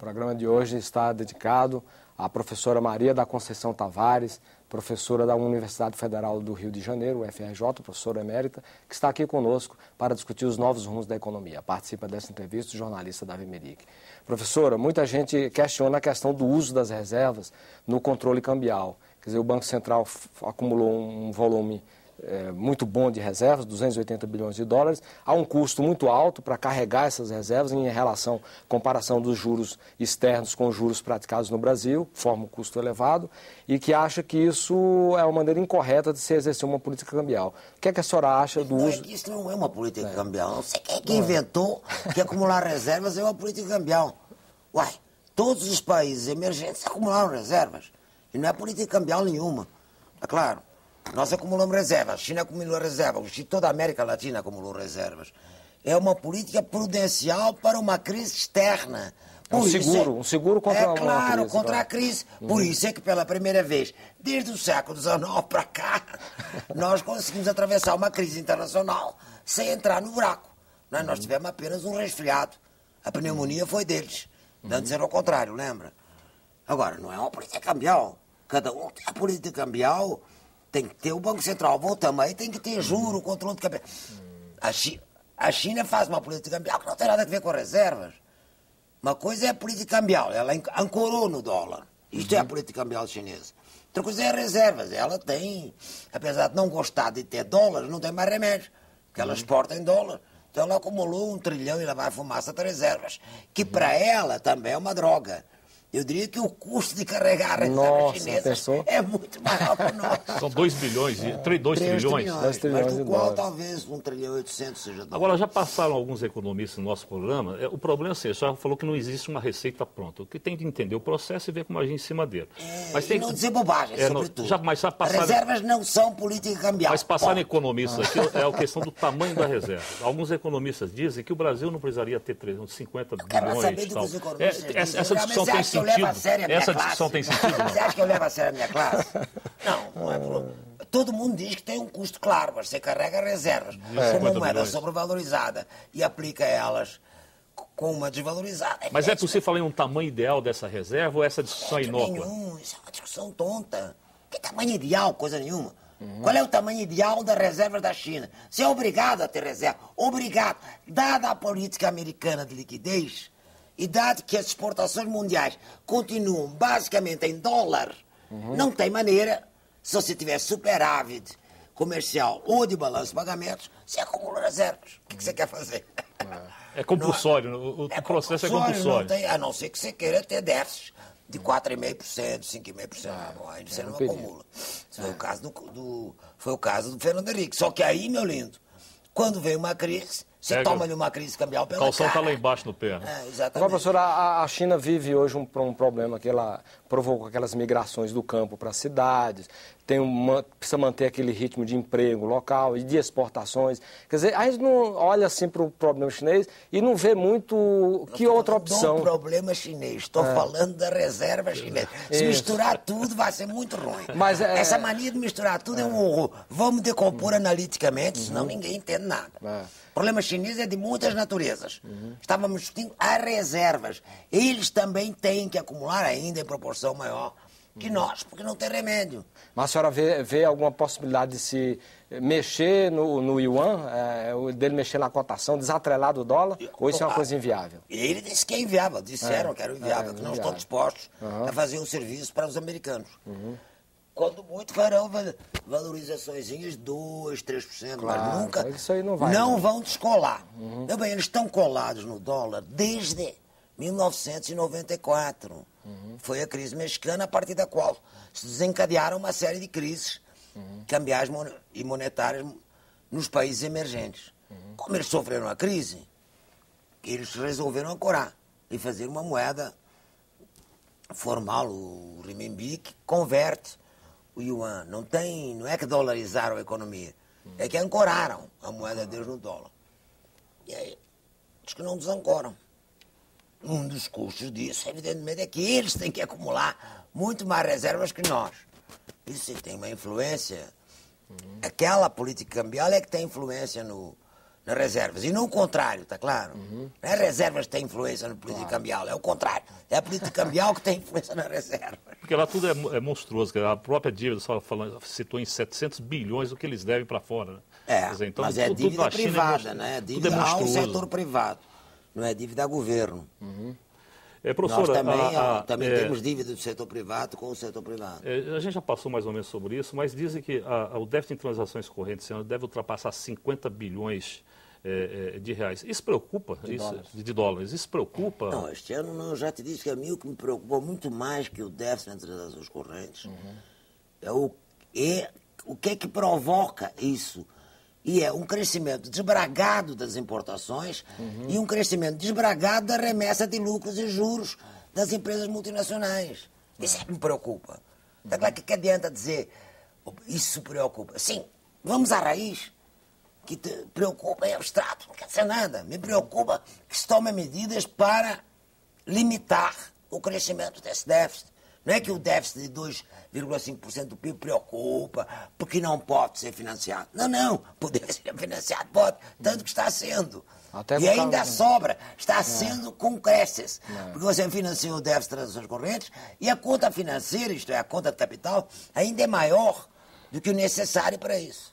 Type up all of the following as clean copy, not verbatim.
programa de hoje está dedicado à professora Maria da Conceição Tavares, professora da Universidade Federal do Rio de Janeiro, UFRJ, professora emérita, que está aqui conosco para discutir os novos rumos da economia. Participa dessa entrevista o jornalista Davi Meric. Professora, muita gente questiona a questão do uso das reservas no controle cambial. Quer dizer, o Banco Central acumulou um volume muito bom de reservas, 280 bilhões de dólares, há um custo muito alto para carregar essas reservas em comparação dos juros externos com os juros praticados no Brasil, forma um custo elevado, e que acha que isso é uma maneira incorreta de se exercer uma política cambial. O que é que a senhora acha do uso... Isso não é uma política cambial. Não sei quem é que inventou que acumular reservas é uma política cambial. Uai, todos os países emergentes acumularam reservas. E não é política cambial nenhuma. É claro. Nós acumulamos reservas, a China acumulou reservas, toda a América Latina acumulou reservas. É uma política prudencial para uma crise externa. Um seguro contra uma crise. Claro, contra a crise. Por isso é que pela primeira vez, desde o século XIX para cá, nós conseguimos atravessar uma crise internacional sem entrar no buraco. Nós tivemos apenas um resfriado. A pneumonia foi deles. Antes era ao contrário, lembra? Agora, não é uma política cambial. Cada um tem a política cambial... Tem que ter o Banco Central, voltamos aí, tem que ter juro, controle de capital. A China faz uma política cambial que não tem nada a ver com reservas. Uma coisa é a política cambial, ela ancorou no dólar. Isto é a política cambial chinesa. Outra coisa é reservas. Ela tem, apesar de não gostar de ter dólares, não tem mais remédio, porque ela exporta em dólar. Então ela acumulou 1 trilhão e lá vai fumaça de reservas, que para ela também é uma droga. Eu diria que o custo de carregar a reserva chinesa é muito maior que o nosso. São 2 bilhões, 2 trilhões. Mas do qual talvez 1 trilhão e 800 seja dólar. Agora, já passaram alguns economistas no nosso programa. O problema é assim, já falou que não existe uma receita pronta. O que tem de entender o processo e ver como agir em cima dele. Mas tem que não dizer bobagem, sobretudo. Reservas não são política cambial. Mas passaram economistas aqui, é a questão do tamanho da reserva. Alguns economistas dizem que o Brasil não precisaria ter 50 bilhões e tal. Essa discussão tem sentido. Essa discussão tem sentido, não? Você acha que eu levo a sério a minha classe? Não é por... Todo mundo diz que tem um custo claro, mas você carrega reservas com uma moeda sobrevalorizada e aplica elas com uma desvalorizada. Mas é possível falar em um tamanho ideal dessa reserva ou essa discussão é inócua? Isso é uma discussão tonta. Que tamanho ideal? Coisa nenhuma. Qual é o tamanho ideal das reservas da China? Você é obrigado a ter reserva. Obrigado. Dada a política americana de liquidez... E dado que as exportações mundiais continuam basicamente em dólar, não tem maneira, se você tiver superávit comercial ou de balanço de pagamentos, você acumula reservas. O que você quer fazer? É compulsório, o processo é compulsório. A não ser que você queira ter déficits de 4,5%, 5,5%. Aí você não acumula. Foi o caso do Fernando Henrique. Só que aí, meu lindo, quando vem uma crise... Você toma-lhe uma crise cambial pela cara. O calção está lá embaixo no pé. Exatamente. Agora, professora, a China vive hoje um problema que ela provocou aquelas migrações do campo para as cidades, precisa manter aquele ritmo de emprego local e de exportações. Quer dizer, a gente não olha assim para o problema chinês e não vê muito que outra opção. Não problema chinês, estou falando da reserva chinesa. Se misturar tudo vai ser muito ruim. Mas essa mania de misturar tudo é um horror. Vamos decompor analiticamente, senão ninguém entende nada. O problema chinês é de muitas naturezas. Estávamos discutindo as reservas. Eles também têm que acumular ainda em proporção maior que nós, porque não tem remédio. Mas a senhora vê alguma possibilidade de se mexer no yuan, dele mexer na cotação, desatrelar do dólar, ou isso é uma coisa inviável? Ele disse que é inviável, disseram que era inviável, que não estão dispostos a fazer um serviço para os americanos. Quando muito farão valorizações de 2%, 3%, claro, mas nunca isso aí não vai, não vão descolar. Meu bem, eles estão colados no dólar desde 1994. Foi a crise mexicana, a partir da qual se desencadearam uma série de crises cambiais e monetárias nos países emergentes. Como eles sofreram a crise, eles resolveram ancorar e fazer uma moeda formal, o renminbi, que converte o yuan. Não é que dolarizaram a economia, é que ancoraram a moeda deles no dólar. E aí, diz que não desancoram. Um dos custos disso, evidentemente, é que eles têm que acumular muito mais reservas que nós. Isso tem uma influência. Aquela política cambial é que tem influência nas reservas, e não o contrário, está claro? Não é as reservas que têm influência na política cambial, é o contrário. É a política cambial que tem influência nas reservas. Porque lá tudo é monstruoso, a própria dívida, só citou em 700 bilhões o que eles devem para fora. Né? Quer dizer, então, mas é dívida privada, né? Dívida ao setor privado, não é dívida a governo. Professora, nós também temos dívida do setor privado com o setor privado. A gente já passou mais ou menos sobre isso, mas dizem que o déficit em transações correntes esse ano deve ultrapassar 50 bilhões de reais. Isso preocupa? De dólares. Isso preocupa? Não, este ano eu já te disse que a mim o que me preocupou muito mais que o déficit em transações correntes é o que provoca isso. E é um crescimento desbragado das importações e um crescimento desbragado da remessa de lucros e juros das empresas multinacionais. Isso é que me preocupa. Então, claro, que adianta dizer isso preocupa? Sim, vamos à raiz. Que te preocupa é abstrato, não quer dizer nada. Me preocupa que se tomem medidas para limitar o crescimento desse déficit. Não é que o déficit de 2,5% do PIB preocupa, porque não pode ser financiado. Não, poder ser financiado pode, tanto que está sendo. E ainda sobra, está sendo com creces. Porque você financia o déficit de transações correntes e a conta financeira, isto é, a conta de capital, ainda é maior do que o necessário para isso.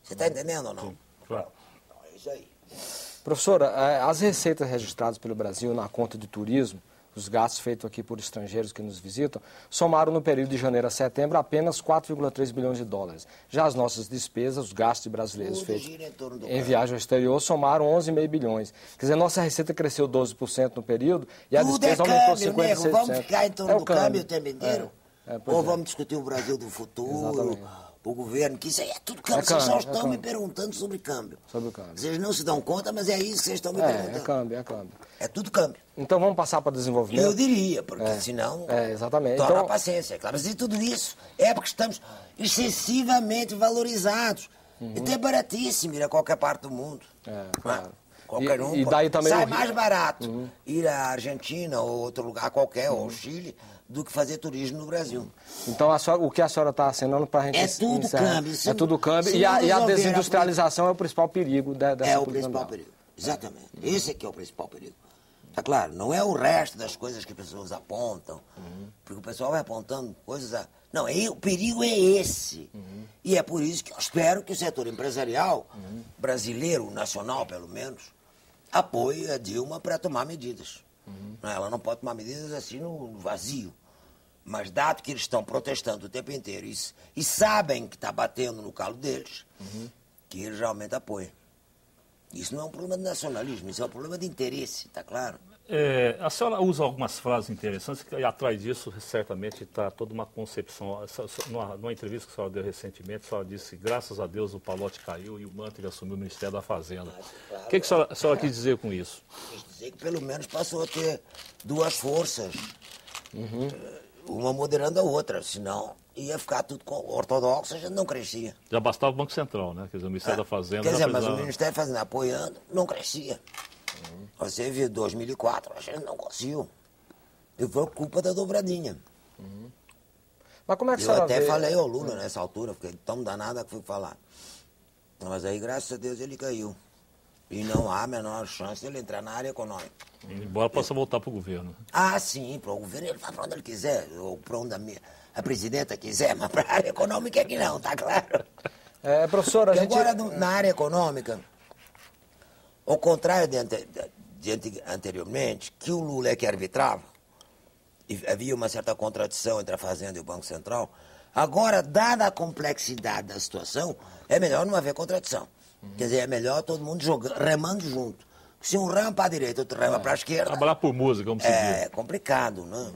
Você está entendendo ou não? Sim, claro. É isso aí. Professora, as receitas registradas pelo Brasil na conta de turismo, os gastos feitos aqui por estrangeiros que nos visitam, somaram no período de janeiro a setembro apenas 4,3 bilhões de dólares. Já as nossas despesas, os gastos de brasileiros feitos em viagem ao exterior, somaram 11,5 bilhões. Quer dizer, nossa receita cresceu 12% no período e a despesa aumentou 56%. Nego, vamos ficar em torno do câmbio o tempo inteiro? Ou vamos discutir o Brasil do futuro? O governo, que isso aí é tudo câmbio. Vocês só estão me perguntando sobre câmbio. Sobre o câmbio. Vocês não se dão conta, mas é isso que vocês estão me perguntando. É câmbio. É tudo câmbio. Então vamos passar para desenvolvimento? Eu diria, porque senão exatamente. torna a paciência. Claro. Mas e tudo isso é porque estamos excessivamente valorizados. Então é baratíssimo ir a qualquer parte do mundo. Claro. Qualquer um. E daí também sai mais barato ir à Argentina ou outro lugar qualquer, ou ao Chile, do que fazer turismo no Brasil. Então, o que a senhora está assinando para a gente tudo câmbio. É tudo câmbio. E a desindustrialização é o principal perigo dessa É o principal perigo. Exatamente. Esse aqui é o principal perigo. Tá claro, não é o resto das coisas que as pessoas apontam, porque o pessoal vai apontando coisas... Não, o perigo é esse. E é por isso que eu espero que o setor empresarial, brasileiro, nacional pelo menos, apoie a Dilma para tomar medidas. Ela não pode tomar medidas assim no vazio. Mas dado que eles estão protestando o tempo inteiro e sabem que está batendo no calo deles, que eles realmente apoiam. Isso não é um problema de nacionalismo, isso é um problema de interesse, está claro? A senhora usa algumas frases interessantes e atrás disso certamente está toda uma concepção. Numa entrevista que a senhora deu recentemente, a senhora disse que graças a Deus o Pallotti caiu e o Mantega assumiu o Ministério da Fazenda. Claro, o que a senhora quis dizer com isso? Quis dizer que pelo menos passou a ter duas forças, uma moderando a outra, senão ia ficar tudo ortodoxo, a gente não crescia. Já bastava o Banco Central, né? Quer dizer, o Ministério da Fazenda... Quer dizer, mas o Ministério da Fazenda apoiando não crescia. Você viu, 2004, a gente não conseguiu. E foi culpa da dobradinha. Mas como é que eu até falei ao Lula nessa altura, fiquei tão danada que fui falar. Mas aí, graças a Deus, ele caiu. E não há a menor chance de ele entrar na área econômica. Embora possa voltar para o governo. Sim, para o governo ele vai para onde ele quiser, ou para onde a presidenta quiser, mas para a área econômica é que não, tá claro? Professora, Agora, na área econômica, ao contrário de anteriormente, que o Lula é que arbitrava, e havia uma certa contradição entre a Fazenda e o Banco Central, agora, dada a complexidade da situação, é melhor não haver contradição. Quer dizer, é melhor todo mundo remando junto. Se um rema para a direita, outro rema para a esquerda... Trabalhar por música, como se diz. É complicado, né?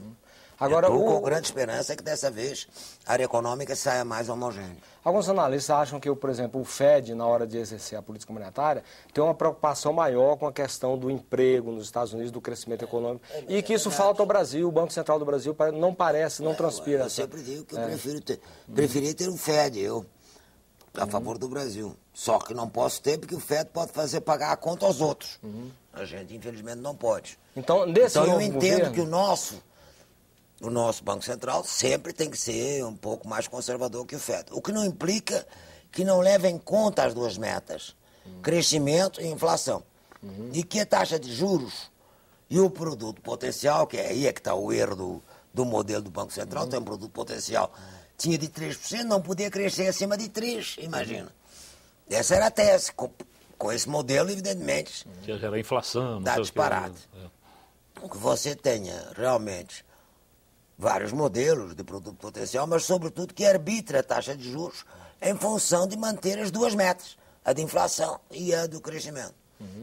Agora, com grande esperança é que dessa vez a área econômica saia mais homogênea. Alguns analistas acham que, por exemplo, o FED, na hora de exercer a política monetária, tem uma preocupação maior com a questão do emprego nos Estados Unidos, do crescimento econômico, e que isso falta ao Brasil. O Banco Central do Brasil não parece, não transpira. Eu sempre digo que eu preferia ter um FED, a favor do Brasil. Só que não posso ter, porque o FED pode fazer pagar a conta aos outros. A gente, infelizmente, não pode. Então eu entendo que o nosso Banco Central sempre tem que ser um pouco mais conservador que o FED. O que não implica que não leve em conta as duas metas. crescimento e inflação. E que a taxa de juros e o produto potencial, que aí é que está o erro do modelo do Banco Central, tem um produto potencial, tinha de 3%, não podia crescer acima de 3%, imagina. Essa era a tese. Com esse modelo, evidentemente, Que era inflação, dá disparado. Que você tenha realmente vários modelos de produto potencial, mas sobretudo que arbitre a taxa de juros em função de manter as duas metas, a de inflação e a do crescimento.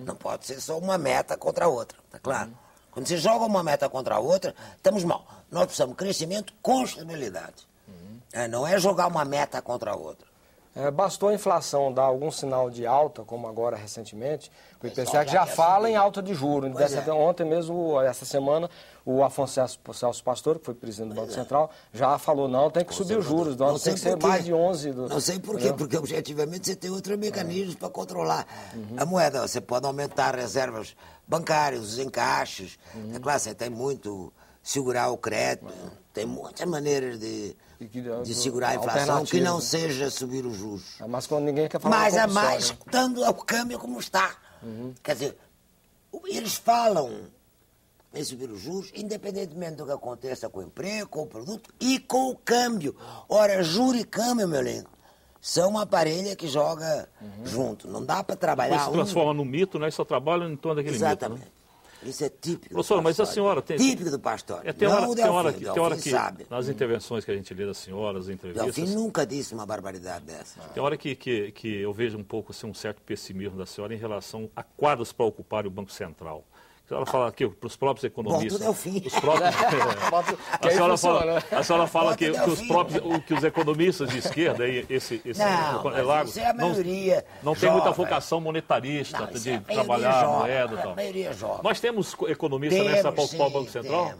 Não pode ser só uma meta contra a outra, está claro? Quando você joga uma meta contra a outra, estamos mal. Nós precisamos de crescimento com estabilidade. Não é jogar uma meta contra a outra. Bastou a inflação dar algum sinal de alta, como agora recentemente, o IPCA já fala em alta de juros. Ontem mesmo, essa semana, o Afonso Celso Pastor, que foi presidente do Banco Central, já falou, não, tem que subir os juros, não tem que ser mais de 11. Não sei por quê, porque objetivamente você tem outros mecanismos para controlar a moeda. Você pode aumentar reservas bancárias, os encaixes. É claro, você tem muito segurar o crédito, tem muitas maneiras de segurar a inflação que não seja subir os juros. Mas quando ninguém quer falar mais a mais, dando o câmbio como está. Quer dizer, eles falam em subir os juros, independentemente do que aconteça com o emprego, com o produto e com o câmbio. Ora, juro e câmbio, meu lindo, são uma parelha que joga junto. Não dá para trabalhar. Depois se transforma num mito, né? Só trabalha em torno daquele Exatamente. mito. Né? Isso é típico. Professor, mas a senhora tem... Típico do pastor. Tem hora que sabe. nas intervenções que a gente lê da senhora, as entrevistas... Delfim nunca disse uma barbaridade dessa. Tem hora que eu vejo um pouco assim, um certo pessimismo da senhora em relação a quadros para ocupar o Banco Central. A senhora fala aqui para os próprios economistas... Bom, Delfim. Os próprios... a senhora fala que os economistas de esquerda, isso é a maioria não tem muita vocação monetarista de trabalhar a moeda e tal. A maioria jovem. Nós temos economistas nessa para ocupar o Banco Central?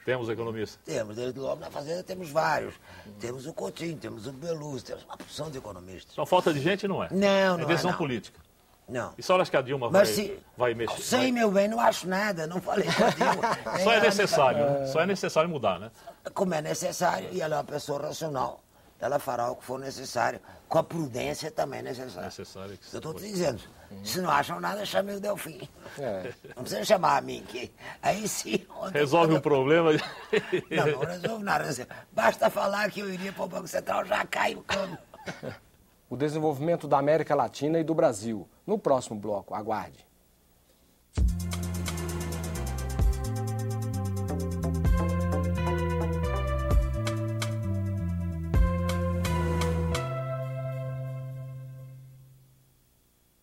Temos economistas? Temos, desde logo na Fazenda temos vários. Temos o Coutinho, temos o Beluso, temos uma porção de economistas. Só falta de gente, não é? Não, é decisão política. Não. E só acha que a Dilma vai mexer? Sei, meu bem, não acho nada, não falei com a Dilma. Só é necessário, né? Só é necessário mudar, né? Como é necessário, e ela é uma pessoa racional, ela fará o que for necessário, com a prudência também necessária. Eu estou te dizendo, se não acham nada, chame o Delfim. Não precisa chamar a mim, que aí sim... Resolve um problema... Não resolve nada. Basta falar que eu iria para o Banco Central, já cai o câmbio. O desenvolvimento da América Latina e do Brasil. No próximo bloco, aguarde.